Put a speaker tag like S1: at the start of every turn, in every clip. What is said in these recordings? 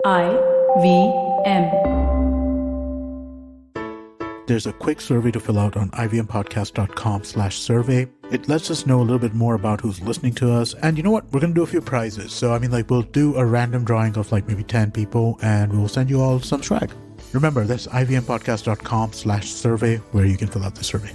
S1: IVM.
S2: There's a quick survey to fill out on ivmpodcast.com/survey. It lets us know a little bit more about who's listening to us. And you know what? We're going to do a few prizes. So, we'll do a random drawing of maybe 10 people and we'll send you all some swag. Remember, that's ivmpodcast.com/survey where you can fill out the survey.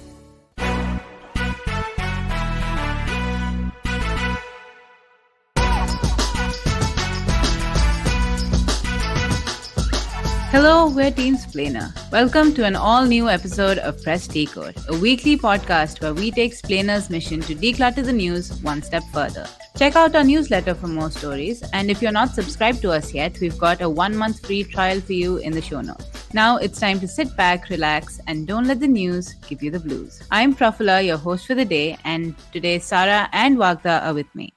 S3: Hello, we're Daily Splainer. Welcome to an all-new episode of Press Decode, a weekly podcast where we take Splainer's mission to declutter the news one step further. Check out our newsletter for more stories, and if you're not subscribed to us yet, we've got a 1-month free trial for you in the show notes. Now it's time to sit back, relax, and don't let the news give you the blues. I'm Prafula, your host for the day, and today Sara and Vagda are with me.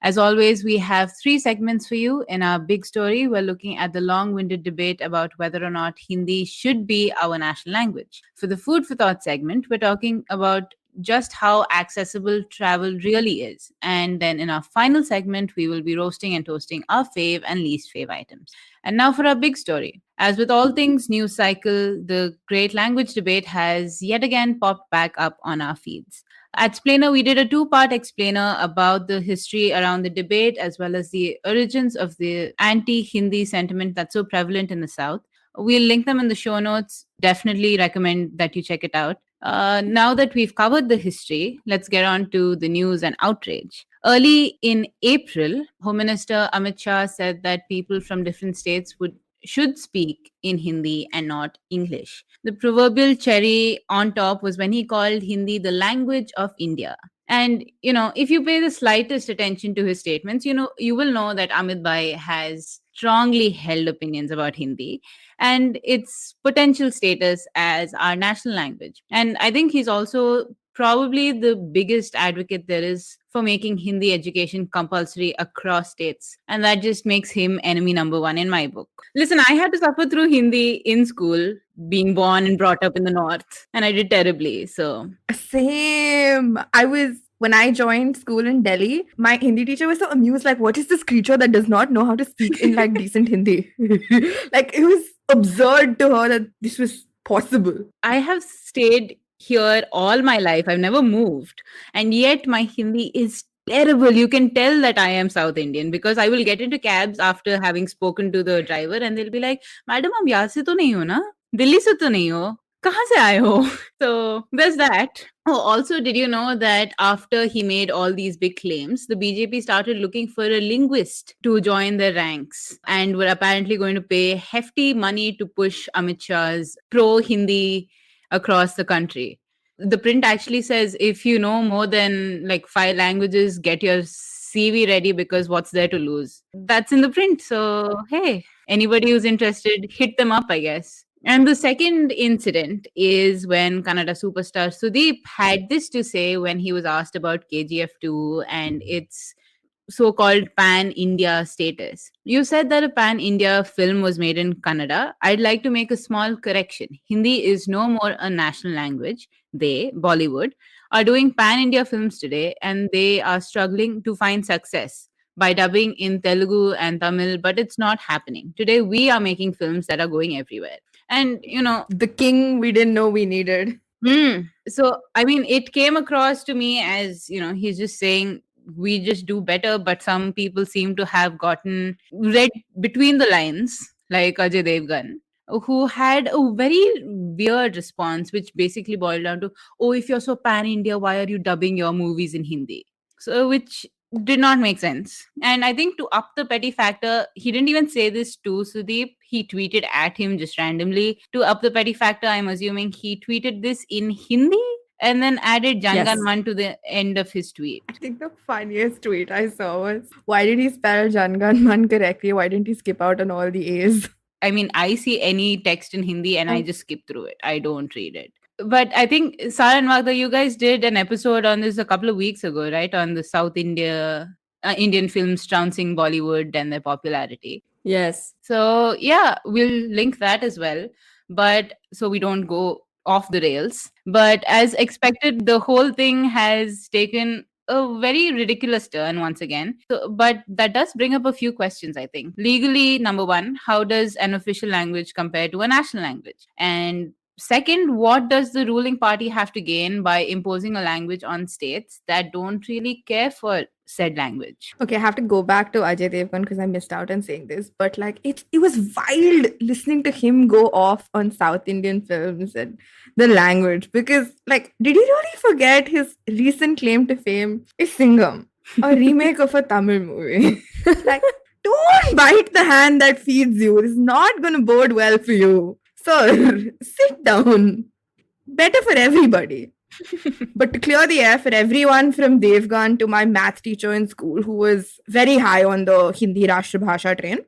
S3: As always, we have 3 segments for you. In our big story, we're looking at the long-winded debate about whether or not Hindi should be our national language. For the Food for Thought segment, we're talking about just how accessible travel really is. And then in our final segment, we will be roasting and toasting our fave and least fave items. And now for our big story. As with all things news cycle, the great language debate has yet again popped back up on our feeds. At Splainer, we did a 2-part explainer about the history around the debate as well as the origins of the anti-Hindi sentiment that's so prevalent in the South. We'll link them in the show notes. Definitely recommend that you check it out. Now that we've covered the history, let's get on to the news and outrage. Early in April, Home Minister Amit Shah said that people from different states should speak in Hindi and not English. The proverbial cherry on top was when he called Hindi the language of India. And, if you pay the slightest attention to his statements, you will know that Amit Bhai has strongly held opinions about Hindi and its potential status as our national language. And I think he's also probably the biggest advocate there is for making Hindi education compulsory across states. And that just makes him enemy number 1 in my book. Listen, I had to suffer through Hindi in school, being born and brought up in the North, and I did terribly. So
S4: Same. When I joined school in Delhi, my Hindi teacher was so amused, what is this creature that does not know how to speak in decent Hindi? It was absurd to her that this was possible.
S3: I have stayed here all my life. I've never moved. And yet my Hindi is terrible. You can tell that I am South Indian because I will get into cabs after having spoken to the driver and they'll be like, "Madam, आप यहाँ से तो नहीं हो ना? दिल्ली से तो नहीं हो? कहाँ से आए हो?" So there's that. Oh, also, did you know that after he made all these big claims, the BJP started looking for a linguist to join their ranks and were apparently going to pay hefty money to push Amit Shah's pro-Hindi across the country. The print actually says if you know more than 5 languages, get your CV ready because what's there to lose? That's in the print. So, hey, anybody who's interested, hit them up, I guess. And the second incident is when Kannada superstar Sudeep had this to say when he was asked about KGF 2 and its so-called pan-India status. You said that a pan-India film was made in Kannada. I'd like to make a small correction. Hindi is no more a national language. They, Bollywood, are doing pan-India films today and they are struggling to find success by dubbing in Telugu and Tamil, but it's not happening. Today, we are making films that are going everywhere. And,
S4: the king we didn't know we needed.
S3: So, it came across to me as, he's just saying, we just do better, but some people seem to have read between the lines, like Ajay Devgan, who had a very weird response, which basically boiled down to, "Oh, if you're so pan-India, why are you dubbing your movies in Hindi?" So, which did not make sense. And I think to up the petty factor, he didn't even say this to Sudeep. He tweeted at him just randomly. To up the petty factor, I'm assuming he tweeted this in Hindi and then added Jangan Man to the end of his tweet.
S4: I think the funniest tweet I saw was, why did he spell Jangan Man correctly? Why didn't he skip out on all the A's?
S3: I see any text in Hindi and I just skip through it. I don't read it. But I think, Sara and Vagda, you guys did an episode on this a couple of weeks ago, right? On the South Indian films trouncing Bollywood and their popularity.
S1: Yes.
S3: So, yeah, we'll link that as well. But so we don't go off the rails. But as expected, the whole thing has taken a very ridiculous turn once again. But that does bring up a few questions, I think. Legally, number one, how does an official language compare to a national language? And second, what does the ruling party have to gain by imposing a language on states that don't really care for said language?
S4: Okay, I have to go back to Ajay Devgan because I missed out on saying this, but like it was wild listening to him go off on South Indian films and the language, because like, did he really forget his recent claim to fame is Singham, a remake of a Tamil movie? Like, don't bite the hand that feeds you. It's not going to bode well for you. Sir, sit down. Better for everybody. But to clear the air for everyone from Devgan to my math teacher in school, who was very high on the Hindi Rashtra Bhasha train,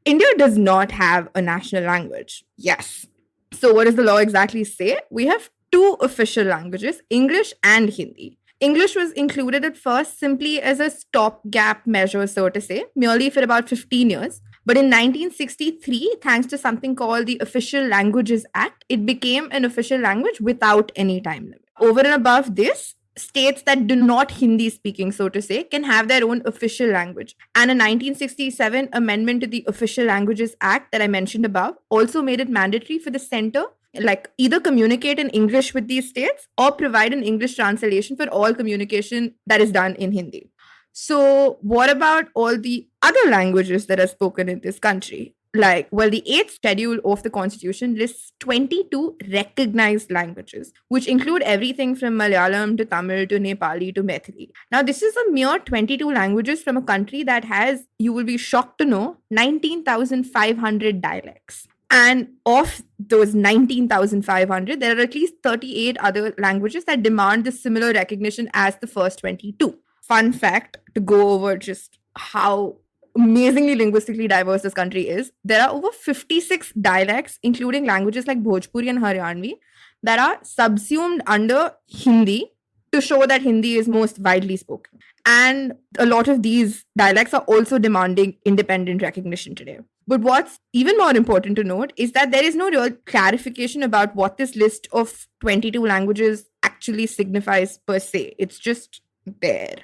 S4: India does not have a national language. Yes. So what does the law exactly say? We have two official languages, English and Hindi. English was included at first simply as a stopgap measure, so to say, merely for about 15 years. But in 1963, thanks to something called the Official Languages Act, it became an official language without any time limit. Over and above this, states that do not Hindi speaking, so to say, can have their own official language. And a 1967 amendment to the Official Languages Act that I mentioned above also made it mandatory for the center, like, either communicate in English with these states or provide an English translation for all communication that is done in Hindi. So what about all the other languages that are spoken in this country? Like, well, the 8th schedule of the Constitution lists 22 recognized languages, which include everything from Malayalam to Tamil to Nepali to Maithili. Now, this is a mere 22 languages from a country that has, you will be shocked to know, 19,500 dialects. And of those 19,500, there are at least 38 other languages that demand the similar recognition as the first 22. Fun fact to go over just how amazingly linguistically diverse this country is. There are over 56 dialects, including languages like Bhojpuri and Haryanvi, that are subsumed under Hindi to show that Hindi is most widely spoken. And a lot of these dialects are also demanding independent recognition today. But what's even more important to note is that there is no real clarification about what this list of 22 languages actually signifies per se. It's just there.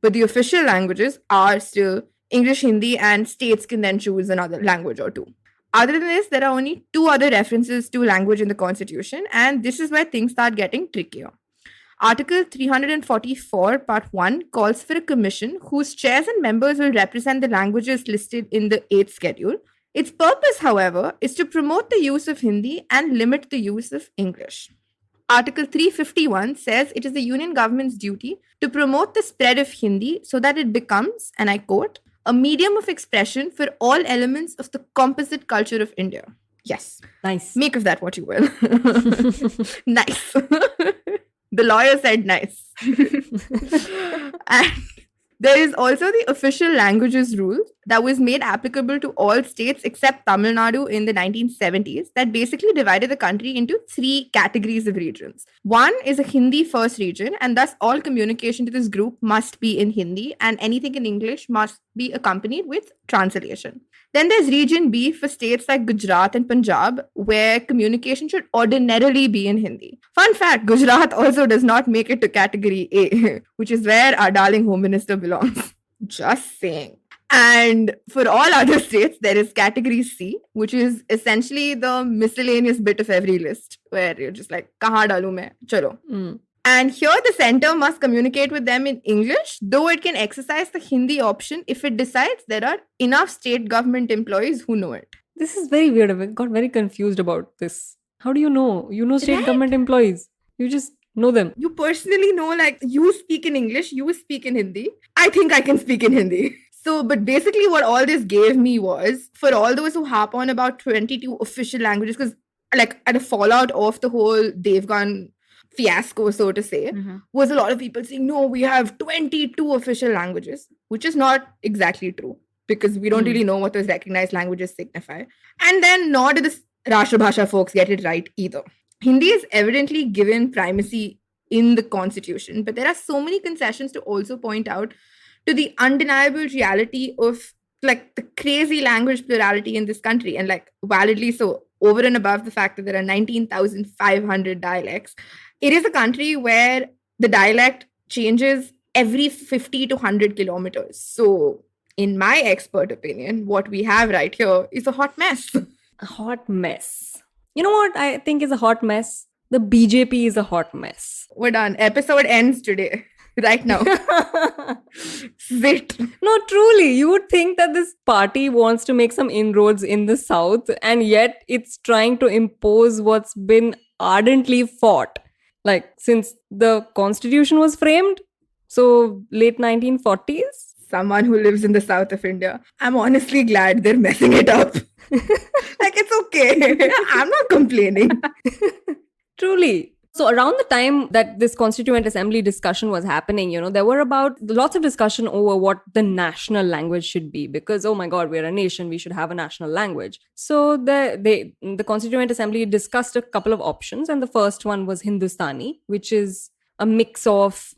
S4: But the official languages are still English, Hindi, and states can then choose another language or two. Other than this, there are only two other references to language in the Constitution, and this is where things start getting trickier. Article 344, Part 1, calls for a commission whose chairs and members will represent the languages listed in the 8th schedule. Its purpose, however, is to promote the use of Hindi and limit the use of English. Article 351 says it is the Union government's duty to promote the spread of Hindi so that it becomes, and I quote, a medium of expression for all elements of the composite culture of India. Yes.
S1: Nice.
S4: Make of that what you will. Nice. The lawyer said nice. And there is also the official languages rule that was made applicable to all states except Tamil Nadu in the 1970s that basically divided the country into 3 categories of regions. One is a Hindi first region, and thus all communication to this group must be in Hindi and anything in English must be accompanied with translation. Then there's region B for states like Gujarat and Punjab, where communication should ordinarily be in Hindi. Fun fact, Gujarat also does not make it to category A, which is where our darling Home Minister belongs. Just saying. And for all other states, there is category C, which is essentially the miscellaneous bit of every list, where you're just like, kahan dalu main? Chalo. And here the center must communicate with them in English, though it can exercise the Hindi option if it decides there are enough state government employees who know it.
S1: This is very weird. I got very confused about this. How do you know? You know state government employees. You just know them.
S4: You personally know, like, you speak in English, you speak in Hindi. I think I can speak in Hindi. So, but basically what all this gave me was, for all those who harp on about 22 official languages, because like at a fallout of the whole Devgan fiasco, so to say, was a lot of people saying, no, we have 22 official languages, which is not exactly true because we don't really know what those recognized languages signify. And then nor do the Rashtra Bhasha folks get it right either. Hindi is evidently given primacy in the Constitution, but there are so many concessions to also point out to the undeniable reality of like the crazy language plurality in this country, and like validly so, over and above the fact that there are 19,500 dialects. It is a country where the dialect changes every 50 to 100 kilometers. So, in my expert opinion, what we have right here is a hot mess.
S1: A hot mess. You know what I think is a hot mess? The BJP is a hot mess.
S4: We're done. Episode ends today. Right now. Sit.
S1: No, truly, you would think that this party wants to make some inroads in the South, and yet it's trying to impose what's been ardently fought. Like, since the constitution was framed, so late 1940s?
S4: Someone who lives in the south of India. I'm honestly glad they're messing it up. Like, it's okay. I'm not complaining.
S1: Truly. So around the time that this Constituent Assembly discussion was happening, there were about lots of discussion over what the national language should be, because, oh my God, we're a nation, we should have a national language. So the Constituent Assembly discussed a couple of options, and the first one was Hindustani, which is a mix of,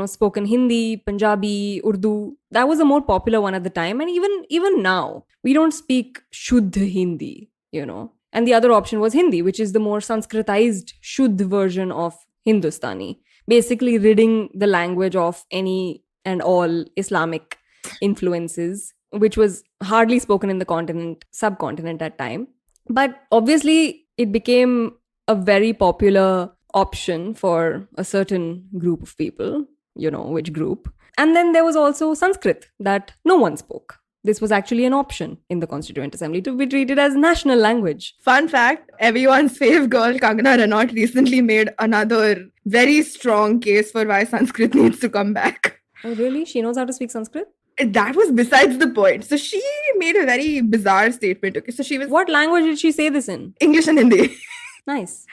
S1: spoken Hindi, Punjabi, Urdu. That was a more popular one at the time. And even now, we don't speak Shuddh Hindi, And the other option was Hindi, which is the more Sanskritized Shuddh version of Hindustani, basically ridding the language of any and all Islamic influences, which was hardly spoken in the subcontinent at time. But obviously, it became a very popular option for a certain group of people, which group. And then there was also Sanskrit that no one spoke. This was actually an option in the Constituent Assembly to be treated as national language.
S4: Fun fact, everyone's fave girl, Kangana Ranaut, recently made another very strong case for why Sanskrit needs to come back.
S1: Oh, really? She knows how to speak Sanskrit?
S4: That was besides the point. So she made a very bizarre statement. Okay, so she was...
S1: What language did she say this in?
S4: English and Hindi.
S1: Nice.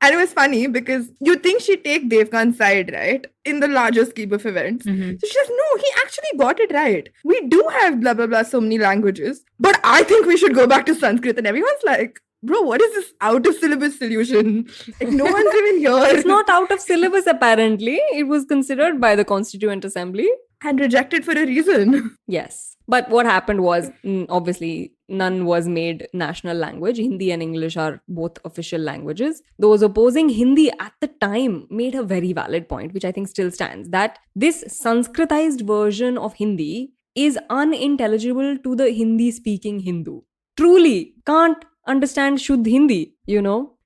S4: And it was funny because you'd think she'd take Devgan's side, right? In the larger scheme of events.
S3: Mm-hmm.
S4: So she says, no, he actually got it right. We do have blah, blah, blah, so many languages. But I think we should go back to Sanskrit. And everyone's like, bro, what is this out of syllabus solution? Like, no one's even here.
S1: It's not out of syllabus, apparently. It was considered by the Constituent Assembly.
S4: And rejected for a reason.
S1: Yes. But what happened was, obviously, none was made national language. Hindi and English are both official languages. Those opposing Hindi at the time made a very valid point, which I think still stands, that this Sanskritized version of Hindi is unintelligible to the Hindi-speaking Hindu. Truly can't understand Shuddh Hindi,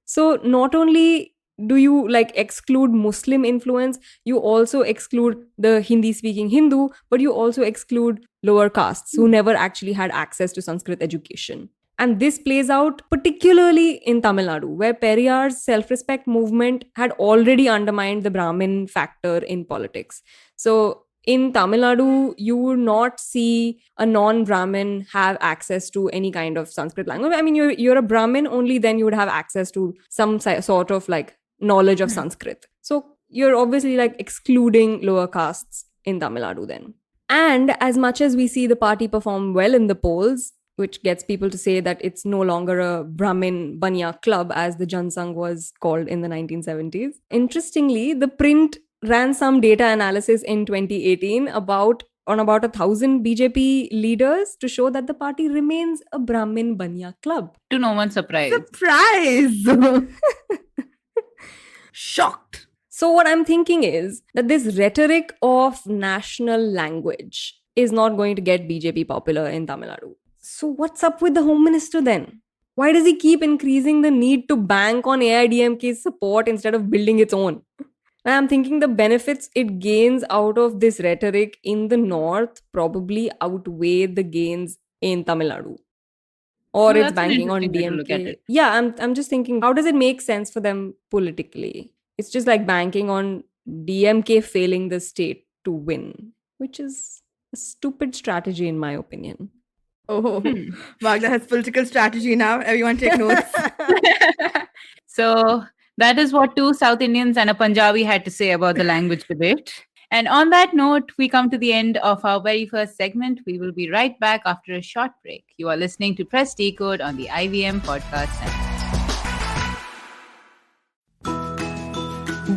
S1: So not only do you exclude Muslim influence, you also exclude the Hindi-speaking Hindu, but you also exclude lower castes who never actually had access to Sanskrit education. And this plays out particularly in Tamil Nadu, where Periyar's self-respect movement had already undermined the Brahmin factor in politics. So in Tamil Nadu, you would not see a non-Brahmin have access to any kind of Sanskrit language. I mean, you're a Brahmin, only then you would have access to some sort of knowledge of Sanskrit. So you're obviously excluding lower castes in Tamil Nadu then. And as much as we see the party perform well in the polls, which gets people to say that it's no longer a Brahmin Banya club as the Jansangh was called in the 1970s. Interestingly, the print ran some data analysis in 2018 on about 1,000 BJP leaders to show that the party remains a Brahmin Banya club.
S3: To no one's surprise.
S4: Surprise! Shocked.
S1: So what I'm thinking is that this rhetoric of national language is not going to get BJP popular in Tamil Nadu. So what's up with the Home Minister then? Why does he keep increasing the need to bank on AIDMK's support instead of building its own? And I'm thinking the benefits it gains out of this rhetoric in the north probably outweigh the gains in Tamil Nadu. Or
S3: Well,
S1: it's
S3: that's an
S1: banking on
S3: interesting way to look at
S1: DMK.
S3: it.
S1: Yeah, I'm just thinking, how does it make sense for them politically? It's just like banking on DMK failing the state to win, which is a stupid strategy in my opinion.
S4: Oh, Vagda has political strategy now. Everyone take notes.
S3: So that is what two South Indians and a Punjabi had to say about the language debate. And on that note, we come to the end of our very first segment. We will be right back after a short break. You are listening to Press Decode on the IVM Podcast Network.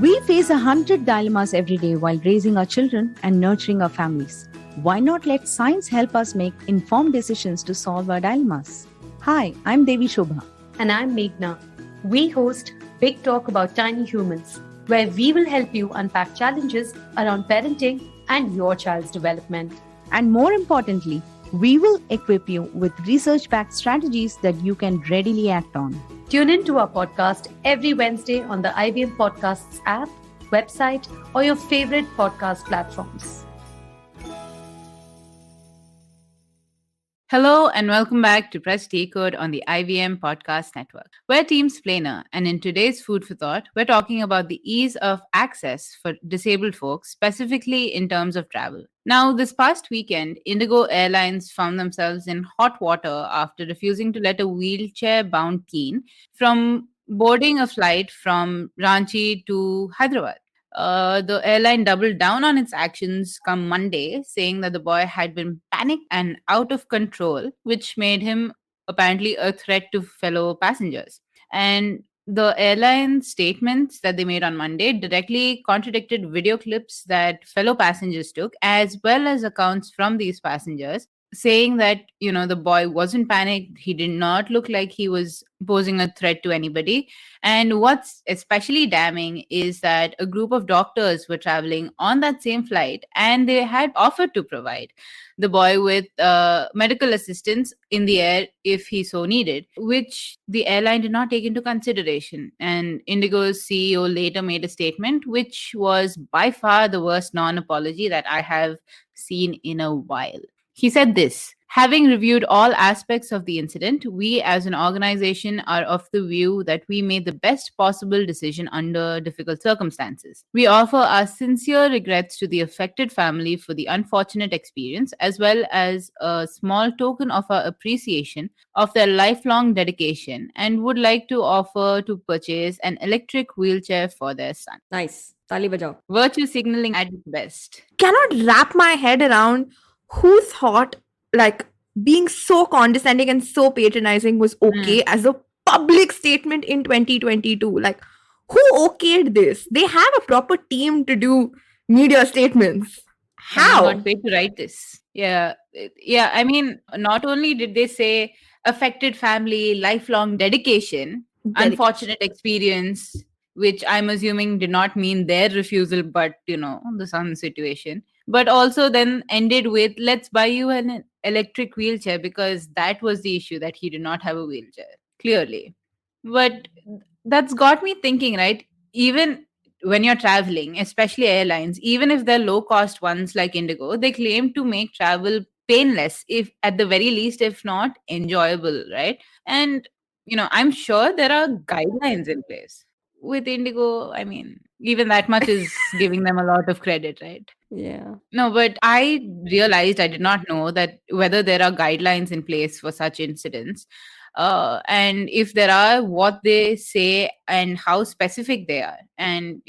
S5: We face 100 dilemmas every day while raising our children and nurturing our families. Why not let science help us make informed decisions to solve our dilemmas? Hi, I'm Devi Shobha.
S6: And I'm Meghna. We host Big Talk About Tiny Humans, where we will help you unpack challenges around parenting and your child's development.
S5: And more importantly, we will equip you with research-backed strategies that you can readily act on.
S6: Tune in to our podcast every Wednesday on the IBM Podcasts app, website, or your favorite podcast platforms.
S3: Hello and welcome back to Press Decode on the IVM Podcast Network. We're Team Splainer, and in today's Food for Thought, we're talking about the ease of access for disabled folks, specifically in terms of travel. Now, this past weekend, Indigo Airlines found themselves in hot water after refusing to let a wheelchair-bound teen from boarding a flight from Ranchi to Hyderabad. The airline doubled down on its actions come Monday, saying that the boy had been panicked and out of control, which made him apparently a threat to fellow passengers. And the airline statements that they made on Monday directly contradicted video clips that fellow passengers took, as well as accounts from these passengers, saying that, the boy wasn't panicked. He did not look like he was posing a threat to anybody. And what's especially damning is that a group of doctors were traveling on that same flight, and they had offered to provide the boy with medical assistance in the air if he so needed, which the airline did not take into consideration. And Indigo's CEO later made a statement, which was by far the worst non-apology that I have seen in a while. He said this: "Having reviewed all aspects of the incident, we as an organization are of the view that we made the best possible decision under difficult circumstances. We offer our sincere regrets to the affected family for the unfortunate experience, as well as a small token of our appreciation of their lifelong dedication, and would like to offer to purchase an electric wheelchair for their son."
S1: Nice. Tali bajao.
S3: Virtue signaling at its best.
S4: Cannot wrap my head around who thought like being so condescending and so patronizing was okay as a public statement in 2022. Like, who okayed this? They have a proper team to do media statements. How?
S3: I'm not paid to write this. Yeah. I mean, not only did they say affected family, lifelong dedication, unfortunate experience, which I'm assuming did not mean their refusal, but the son's situation. But also then ended with, let's buy you an electric wheelchair, because that was the issue, that he did not have a wheelchair, clearly. But that's got me thinking, right? Even when you're traveling, especially airlines, even if they're low-cost ones like Indigo, they claim to make travel painless, if at the very least, if not enjoyable, right? And, I'm sure there are guidelines in place. With Indigo, I mean, even that much is giving them a lot of credit, right?
S1: Yeah.
S3: No, but I realized I did not know that whether there are guidelines in place for such incidents. And if there are, what they say and how specific they are. And,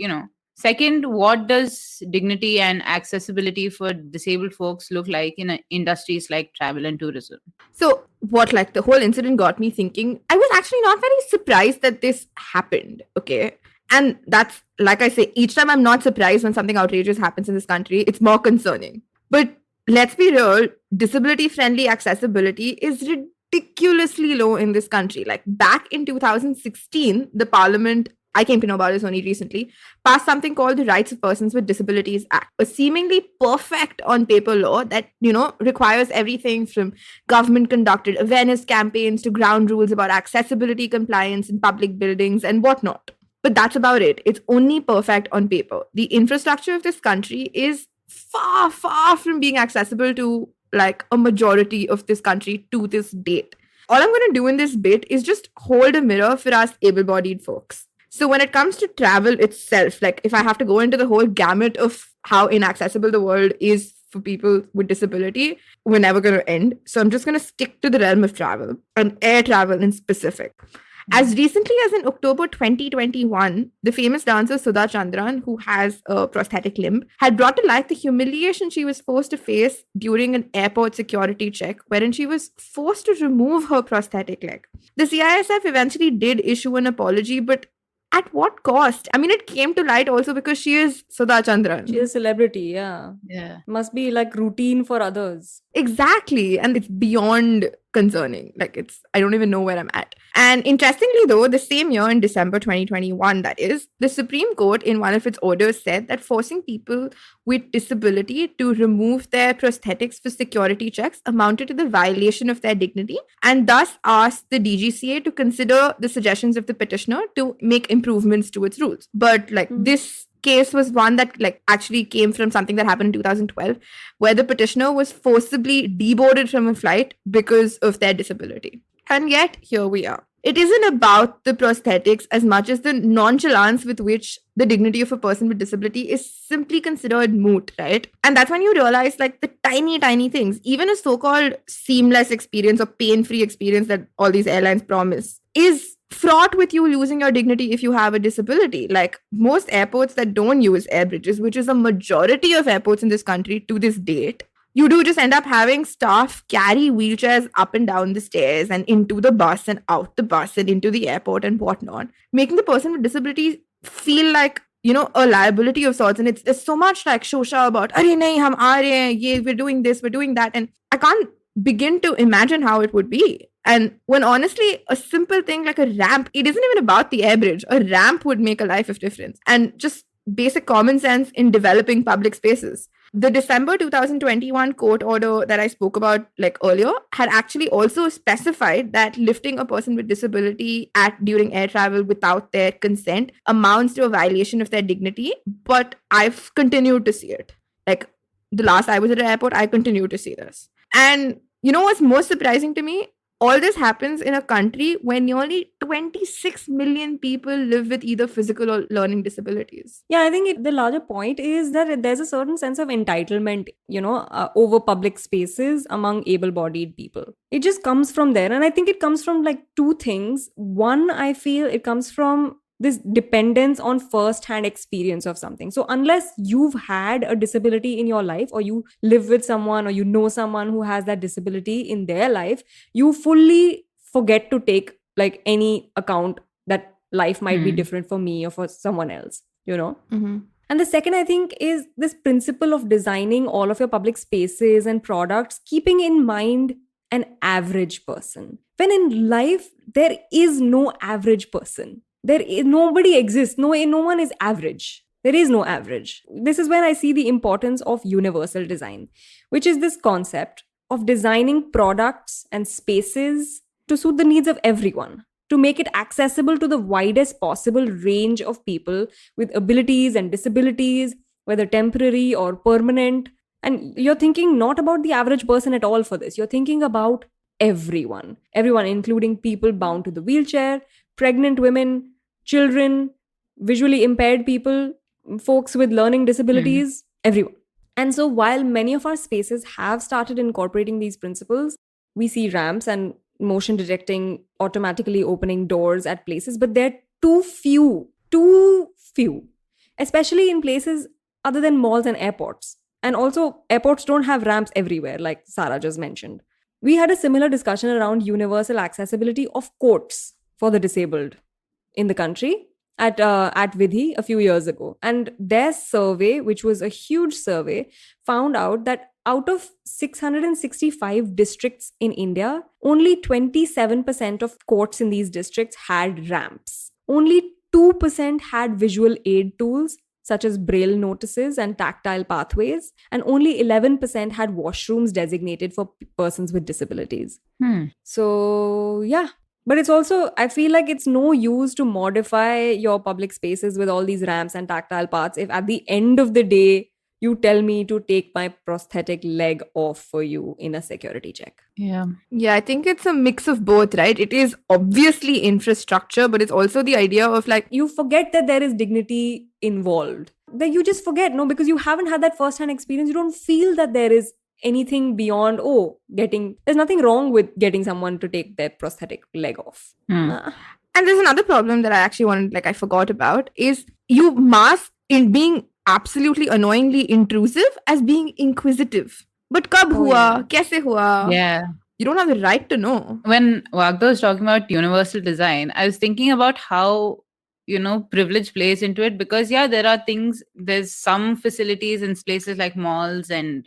S3: second, what does dignity and accessibility for disabled folks look like in industries like travel and tourism?
S4: So, like the whole incident got me thinking. I was actually not very surprised that this happened. Okay. And that's, like I say, each time I'm not surprised when something outrageous happens in this country, it's more concerning. But let's be real, disability-friendly accessibility is ridiculously low in this country. Like, back in 2016, the parliament, I came to know about this only recently, passed something called the Rights of Persons with Disabilities Act, a seemingly perfect on paper law that, requires everything from government-conducted awareness campaigns to ground rules about accessibility compliance in public buildings and whatnot. But that's about it. It's only perfect on paper. The infrastructure of this country is far, far from being accessible to like a majority of this country to this date. All I'm going to do in this bit is just hold a mirror for us able-bodied folks. So when it comes to travel itself, like if I have to go into the whole gamut of how inaccessible the world is for people with disability, we're never going to end. So I'm just going to stick to the realm of travel and air travel in specific. As recently as in October 2021, the famous dancer Sudha Chandran, who has a prosthetic limb, had brought to light the humiliation she was forced to face during an airport security check, wherein she was forced to remove her prosthetic leg. The CISF eventually did issue an apology, but at what cost? I mean, it came to light also because she is Sudha Chandran.
S1: She is a celebrity, yeah.
S3: Yeah.
S1: Must be like routine for others.
S4: Exactly. And it's beyond concerning. Like I don't even know where I'm at. And interestingly though, the same year in December 2021, that is, the Supreme Court in one of its orders said that forcing people with disability to remove their prosthetics for security checks amounted to the violation of their dignity, and thus asked the DGCA to consider the suggestions of the petitioner to make improvements to its rules. But this case was one that actually came from something that happened in 2012, where the petitioner was forcibly deboarded from a flight because of their disability. And yet here we are. It isn't about the prosthetics as much as the nonchalance with which the dignity of a person with disability is simply considered moot, right? And that's when you realize the tiny things, even a so-called seamless experience or pain-free experience that all these airlines promise, is fraught with you losing your dignity if you have a disability. Like most airports that don't use air bridges, which is a majority of airports in this country to this date, you do just end up having staff carry wheelchairs up and down the stairs and into the bus and out the bus and into the airport and whatnot, making the person with disability feel like, a liability of sorts. And it's so much shosha about, Arey nahi, hum aa rahe hain, ye, we're doing this, we're doing that. And I can't begin to imagine how it would be. And when honestly, a simple thing like a ramp, it isn't even about the air bridge. A ramp would make a life of difference. And just basic common sense in developing public spaces. The December 2021 court order that I spoke about earlier had actually also specified that lifting a person with disability during air travel without their consent amounts to a violation of their dignity. But I've continued to see it. The last I was at an airport, I continued to see this. And you know what's most surprising to me? All this happens in a country where nearly 26 million people live with either physical or learning disabilities.
S1: Yeah, I think the larger point is that there's a certain sense of entitlement, over public spaces among able-bodied people. It just comes from there. And I think it comes from two things. One, I feel it comes from this dependence on first-hand experience of something. So unless you've had a disability in your life, or you live with someone, or you know someone who has that disability in their life, you fully forget to take any account that life might be different for me or for someone else,
S4: Mm-hmm.
S1: And the second, I think, is this principle of designing all of your public spaces and products, keeping in mind an average person. When in life, there is no average person. Nobody exists. No one is average. There is no average. This is when I see the importance of universal design, which is this concept of designing products and spaces to suit the needs of everyone, to make it accessible to the widest possible range of people with abilities and disabilities, whether temporary or permanent. And you're thinking not about the average person at all for this. You're thinking about everyone, including people bound to the wheelchair, pregnant women, children, visually impaired people, folks with learning disabilities, everyone. And so while many of our spaces have started incorporating these principles, we see ramps and motion detecting automatically opening doors at places, but they're too few, especially in places other than malls and airports. And also, airports don't have ramps everywhere, like Sara just mentioned. We had a similar discussion around universal accessibility of courts for the disabled in the country at Vidhi a few years ago. And their survey, which was a huge survey, found out that out of 665 districts in India, only 27% of courts in these districts had ramps. Only 2% had visual aid tools, such as braille notices and tactile pathways, and only 11% had washrooms designated for persons with disabilities. So, yeah. But it's also, I feel like it's no use to modify your public spaces with all these ramps and tactile paths if at the end of the day, you tell me to take my prosthetic leg off for you in a security check.
S3: Yeah.
S4: Yeah, I think it's a mix of both, right? It is obviously infrastructure, but it's also the idea of
S1: you forget that there is dignity involved. That you just forget, no, because you haven't had that first-hand experience. You don't feel that there is anything beyond, there's nothing wrong with getting someone to take their prosthetic leg off.
S4: And there's another problem that I actually wanted, I forgot about, is you mask in being absolutely annoyingly intrusive as being inquisitive. But kab hua? Kaise hua?
S3: Yeah.
S4: You don't have the right to know.
S3: When Vagda was talking about universal design, I was thinking about how, privilege plays into it, because, there's some facilities in places like malls and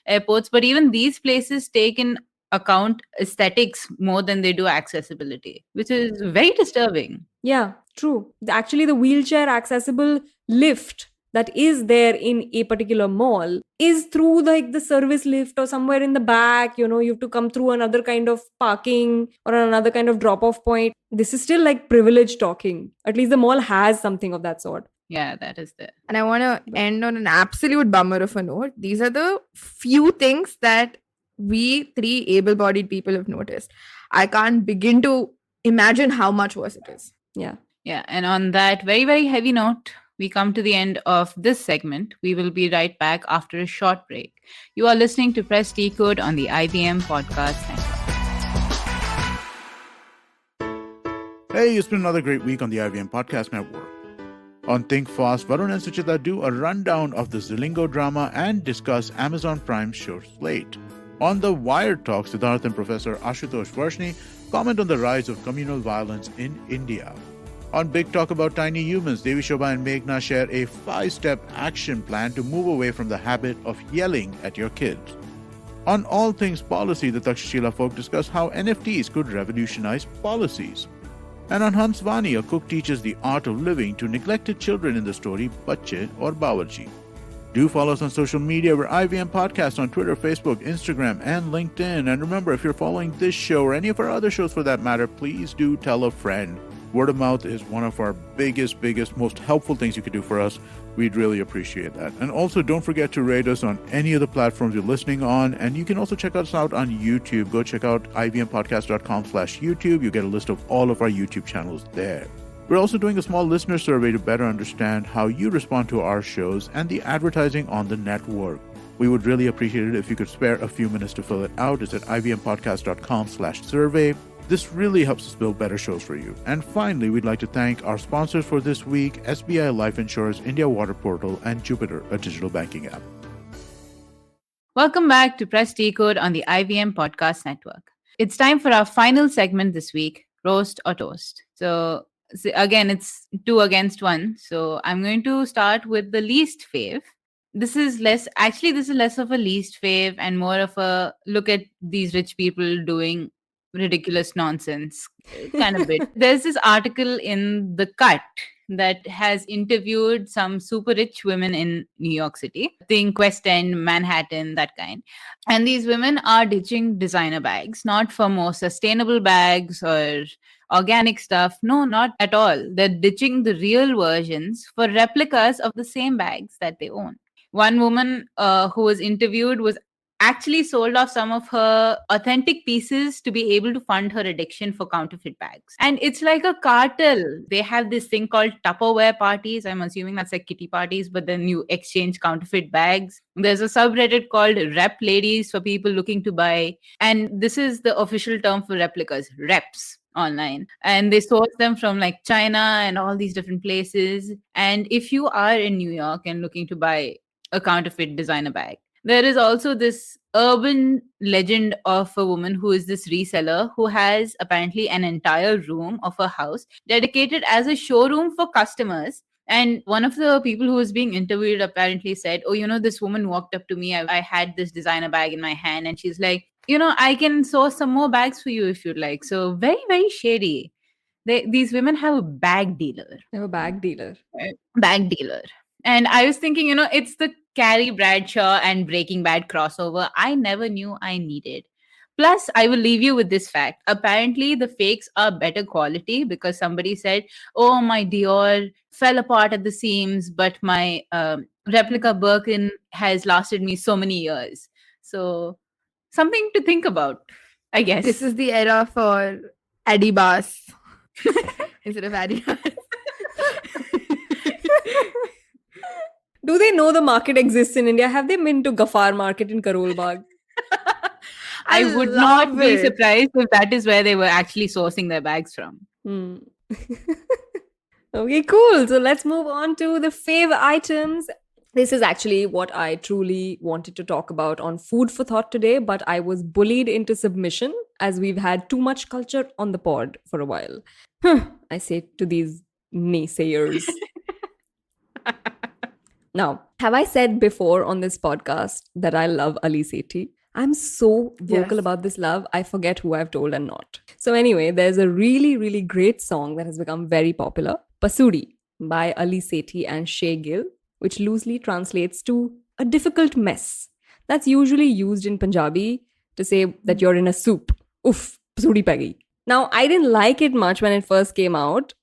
S3: airports, but even these places take in account aesthetics more than they do accessibility, which is very disturbing.
S1: Yeah, true. Actually, the wheelchair accessible lift that is there in a particular mall is through like the service lift or somewhere in the back. You have to come through another kind of parking or another kind of drop off point. This is still like privilege talking. At least the mall has something of that sort.
S3: Yeah, that is there.
S4: And I want to end on an absolute bummer of a note. These are the few things that we three able bodied people have noticed. I can't begin to imagine how much worse it is.
S1: Yeah.
S3: Yeah, and on that very, very heavy note, we come to the end of this segment. We will be right back after a short break. You are listening to Press Decode on the IBM Podcast Network.
S2: Hey, it's been another great week on the IVM Podcast Network. On Think Fast, Varun and Suchita do a rundown of the Zilingo drama and discuss Amazon Prime's show slate. On The Wired Talk, Siddharth and Professor Ashutosh Varshni comment on the rise of communal violence in India. On Big Talk About Tiny Humans, Devi Shobha and Meghna share a 5-step action plan to move away from the habit of yelling at your kids. On All Things Policy, the Takshashila folk discuss how NFTs could revolutionize policies. And on Hansvani, a cook teaches the art of living to neglected children in the story Bacche or Bawarchi. Do follow us on social media. We're IVM Podcast on Twitter, Facebook, Instagram, and LinkedIn. And remember, if you're following this show or any of our other shows for that matter, please do tell a friend. Word of mouth is one of our biggest, most helpful things you could do for us. We'd really appreciate that. And also, don't forget to rate us on any of the platforms you're listening on. And you can also check us out on YouTube. Go check out ivmpodcast.com/YouTube. You get a list of all of our YouTube channels there. We're also doing a small listener survey to better understand how you respond to our shows and the advertising on the network. We would really appreciate it if you could spare a few minutes to fill it out. It's at ivmpodcast.com/survey. This really helps us build better shows for you. And finally, we'd like to thank our sponsors for this week, SBI Life Insurance, India Water Portal, and Jupiter, a digital banking app.
S3: Welcome back to Press Decode on the IVM Podcast Network. It's time for our final segment this week, Roast or Toast. So again, it's 2 against 1. So I'm going to start with the least fave. This is less of a least fave and more of a look at these rich people doing ridiculous nonsense kind of bit. There's this article in The Cut that has interviewed some super rich women in New York City, think West End, Manhattan, that kind. And these women are ditching designer bags, not for more sustainable bags or organic stuff. No, not at all. They're ditching the real versions for replicas of the same bags that they own. One woman who was interviewed was actually sold off some of her authentic pieces to be able to fund her addiction for counterfeit bags. And it's like a cartel. They have this thing called Tupperware parties. I'm assuming that's like kitty parties, but then you exchange counterfeit bags. There's a subreddit called Rep Ladies for people looking to buy. And this is the official term for replicas, reps online. And they source them from like China and all these different places. And if you are in New York and looking to buy a counterfeit designer bag, there is also this urban legend of a woman who is this reseller who has apparently an entire room of her house dedicated as a showroom for customers. And one of the people who was being interviewed apparently said, oh, this woman walked up to me. I had this designer bag in my hand and she's like, I can source some more bags for you if you'd like. So very, very shady. These women have a bag dealer.
S1: They have a bag dealer.
S3: Bag dealer. And I was thinking, it's the Carrie Bradshaw and Breaking Bad crossover I never knew I needed. Plus, I will leave you with this fact. Apparently, the fakes are better quality because somebody said, oh, my Dior fell apart at the seams, but my replica Birkin has lasted me so many years. So, something to think about, I guess.
S4: This is the era for Adibas instead of Adidas.
S1: Do they know the market exists in India? Have they been to Gafar Market in Karol Bagh?
S3: I would not be surprised if that is where they were actually sourcing their bags from.
S1: Okay, cool. So let's move on to the fave items. This is actually what I truly wanted to talk about on Food for Thought today, but I was bullied into submission as we've had too much culture on the pod for a while. I say to these naysayers. Now, have I said before on this podcast that I love Ali Sethi? I'm so vocal
S4: Yes.
S1: about this love, I forget who I've told and not. So, anyway, there's a really, really great song that has become very popular, Pasoori, by Ali Sethi and Shay Gill, which loosely translates to a difficult mess. That's usually used in Punjabi to say that you're in a soup. Oof, pasoori pe gayi. Now, I didn't like it much when it first came out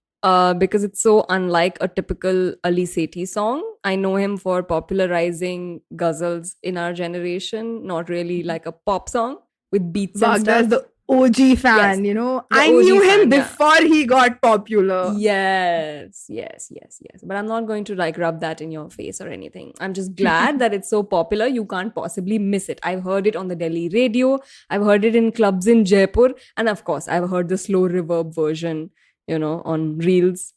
S1: because it's so unlike a typical Ali Sethi song. I know him for popularizing ghazals in our generation, not really like a pop song with beats and
S4: Vagda is
S1: stuff.
S4: the OG fan,
S1: Yes,
S4: the
S1: the
S4: I
S1: OG
S4: knew him
S1: fan, yeah.
S4: before he got popular.
S1: Yes. But I'm not going to like rub that in your face or anything. I'm just glad that it's so popular. You can't possibly miss it. I've heard it on the Delhi radio. I've heard it in clubs in Jaipur. And of course, I've heard the slow reverb version, on reels.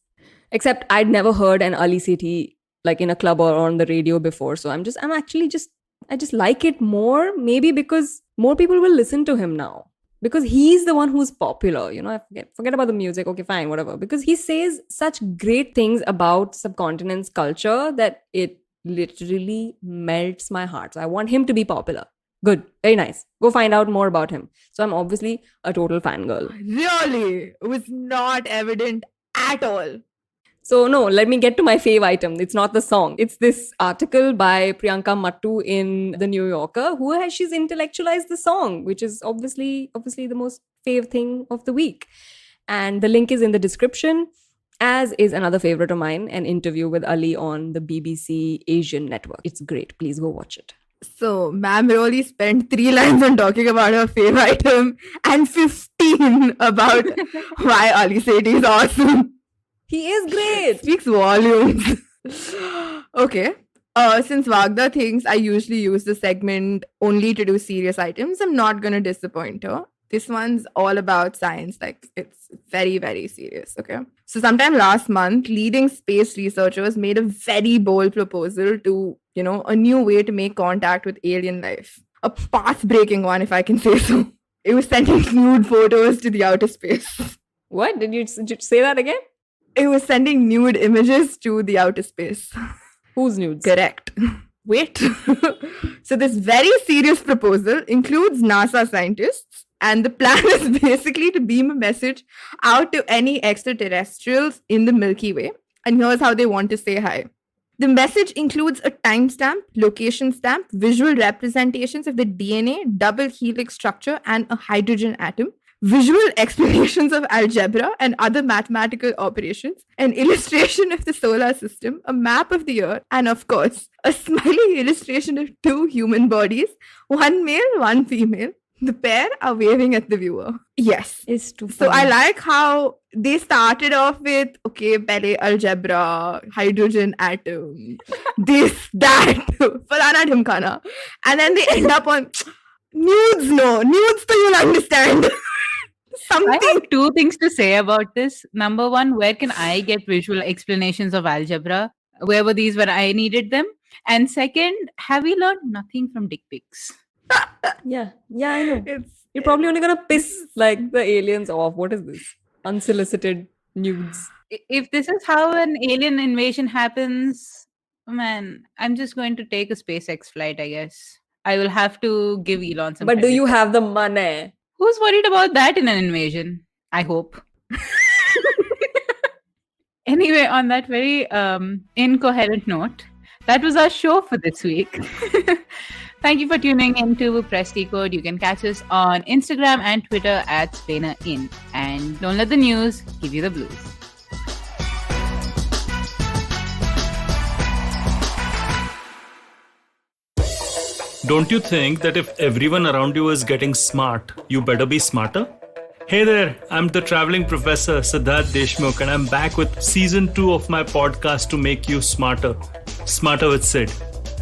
S1: Except I'd never heard an Ali Sethi like in a club or on the radio before. So I just like it more, maybe because more people will listen to him now. Because he's the one who's popular, I forget about the music. Okay, fine, whatever. Because he says such great things about subcontinent's culture that it literally melts my heart. So I want him to be popular. Good, very nice. Go find out more about him. So I'm obviously a total fangirl.
S4: Really? It was not evident at all.
S1: So no, let me get to my fave item. It's not the song. It's this article by Priyanka Mattu in The New Yorker, she's intellectualized the song, which is obviously the most fave thing of the week. And the link is in the description, as is another favorite of mine, an interview with Ali on the BBC Asian network. It's great. Please go watch it.
S4: So, ma'am really spent 3 lines on talking about her fave item and 15 about why Ali Sethi is awesome.
S1: He is great.
S4: Speaks volumes. Okay. Since Vagda thinks I usually use the segment only to do serious items, I'm not going to disappoint her. This one's all about science. Like, it's very, very serious. Okay. So, sometime last month, leading space researchers made a very bold proposal to, a new way to make contact with alien life. A path-breaking one, if I can say so. It was sending nude photos to the outer space.
S1: What? Did you say that again?
S4: It was sending nude images to the outer space.
S1: Who's nudes?
S4: Correct. Wait. So this very serious proposal includes NASA scientists, and the plan is basically to beam a message out to any extraterrestrials in the Milky Way. And here's how they want to say hi. The message includes a timestamp, location stamp, visual representations of the DNA, double helix structure, and a hydrogen atom, visual explanations of algebra and other mathematical operations, an illustration of the solar system, a map of the Earth, and of course, a smiley illustration of 2 human bodies, one male, one female. The pair are waving at the viewer. Yes.
S1: It's too
S4: So
S1: funny.
S4: I like how they started off with, okay, pehle algebra, hydrogen atom, this, that, falana dhimkana. And then they end up on nudes, no. Nudes, so you'll understand. Something.
S3: I have 2 things to say about this. Number one, where can I get visual explanations of algebra? Where were these when I needed them? And second, have we learned nothing from dick pics?
S1: Yeah, I know.
S4: It's
S1: You're probably only gonna piss like the aliens off. What is this? Unsolicited nudes.
S3: If this is how an alien invasion happens, man, I'm just going to take a SpaceX flight, I guess. I will have to give Elon some
S1: But do
S3: credit.
S1: you have the money?
S3: Who's worried about that in an invasion? I hope. Anyway, on that very incoherent note, that was our show for this week. Thank you for tuning in to Press Decode. You can catch us on Instagram and Twitter at SplainerIn. And don't let the news give you the blues.
S7: Don't you think that if everyone around you is getting smart, you better be smarter? Hey there, I'm the traveling professor Siddharth Deshmukh, and I'm back with season 2 of my podcast to make you smarter. Smarter with Sid.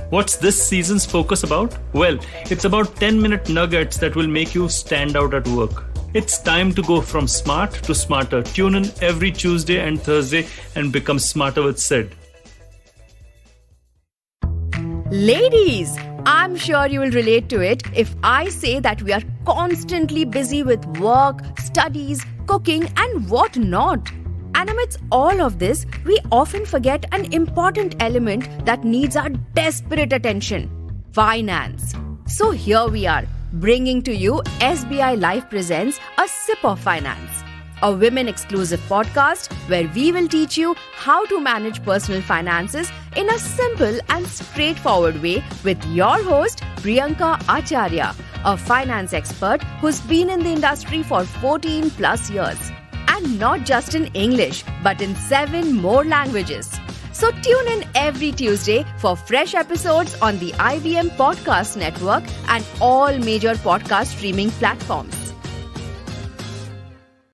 S7: What's this season's focus about? Well, it's about 10-minute nuggets that will make you stand out at work. It's time to go from smart to smarter. Tune in every Tuesday and Thursday and become smarter with Sid.
S8: Ladies, I'm sure you will relate to it if I say that we are constantly busy with work, studies, cooking, and what not. And amidst all of this, we often forget an important element that needs our desperate attention: finance. So here we are, bringing to you SBI Life presents A Sip of Finance, a women-exclusive podcast where we will teach you how to manage personal finances in a simple and straightforward way with your host, Priyanka Acharya, a finance expert who's been in the industry for 14 plus years. And not just in English, but in 7 more languages. So tune in every Tuesday for fresh episodes on the IVM Podcast Network and all major podcast streaming platforms.